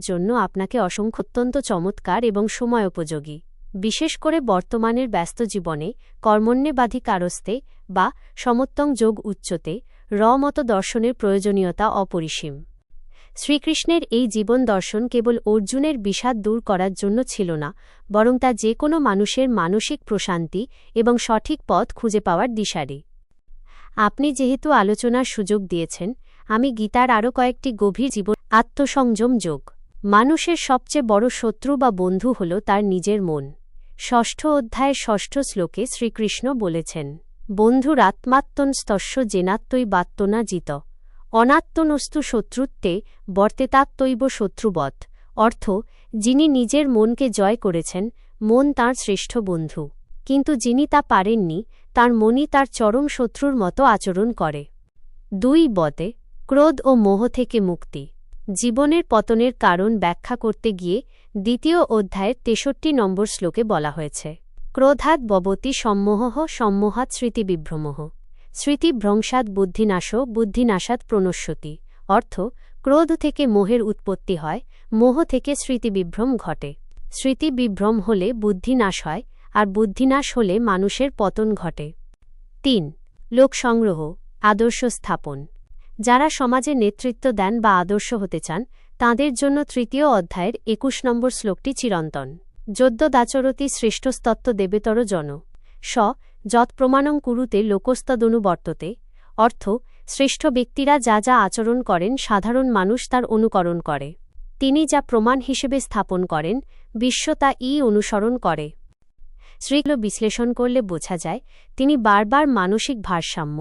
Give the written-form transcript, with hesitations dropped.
জন্য আপনাকে অসংখ্য অত্যন্ত চমৎকার এবং সময়োপযোগী, বিশেষ করে বর্তমানের ব্যস্ত জীবনে কর্মণ্যেবাধিকারস্তে বা সমত্বং যোগ উচ্চতে মত দর্শনের প্রয়োজনীয়তা অপরিসীম। শ্রীকৃষ্ণের এই জীবন দর্শন কেবল অর্জুনের বিষাদ দূর করার জন্য ছিল না, বরং তা যে কোনো মানুষের মানসিক প্রশান্তি এবং সঠিক পথ খুঁজে পাওয়ার দিশারি। আপনি যেহেতু আলোচনার সুযোগ দিয়েছেন, আমি গীতার আরও কয়েকটি গভীর জীবন আত্মসংযম যোগ। মানুষের সবচেয়ে বড় শত্রু বা বন্ধু হল তার নিজের মন। ৬ষ্ঠ অধ্যায়ের ৬ষ্ঠ শ্লোকে শ্রীকৃষ্ণ বলেছেন, বন্ধুরাত্মাত্মনস্তস্য জেনাত্মই বাত্মনা জিত অনাত্মনস্তু শত্রুত্বে বর্তেতাত্মৈব শত্রুবৎ। অর্থ, যিনি নিজের মনকে জয় করেছেন, মন তাঁর শ্রেষ্ঠ বন্ধু, কিন্তু যিনি তা পারেননি, তার মনই তার চরম শত্রুর মতো আচরণ করে। ২ বতে ক্রোধ ও মোহ থেকে মুক্তি। জীবনের পতনের কারণ ব্যাখ্যা করতে গিয়ে ২য় অধ্যায়ের ৬৩ নম্বর শ্লোকে বলা হয়েছে, ক্রোধাৎ ববতি সম্মোহঃ সম্মোহাৎ স্মৃতিবিভ্রমঃ স্মৃতিভ্রংশাৎ বুদ্ধিনাশো বুদ্ধিনাশাৎ প্রণশ্যতি। অর্থ, ক্রোধ থেকে মোহের উৎপত্তি হয়, মোহ থেকে স্মৃতিবিভ্রম ঘটে। স্মৃতিবিভ্রম হলে বুদ্ধিনাশ হয়, আর বুদ্ধিনাশ হলে মানুষের পতন ঘটে। ৩ লোকসংগ্রহ আদর্শ স্থাপন। যারা সমাজে নেতৃত্ব দেন বা আদর্শ হতে চান, তাঁদের জন্য ৩য় অধ্যায়ের ২১ নম্বর শ্লোকটি চিরন্তন। যদ্যদাচরতি শ্রেষ্ঠস্তত্ত্ব দেবেতর জন স যৎ প্রমাণং কুরুতে লোকস্তদনুবর্ততে। অর্থ, শ্রেষ্ঠ ব্যক্তিরা যা যা আচরণ করেন সাধারণ মানুষ তার অনুকরণ করে। তিনি যা প্রমাণ হিসেবে স্থাপন করেন, বিশ্ব তা অনুসরণ করে। শ্রীকৃষ্ণ বিশ্লেষণ করলে বোঝা যায়, তিনি বারবার মানসিক ভারসাম্য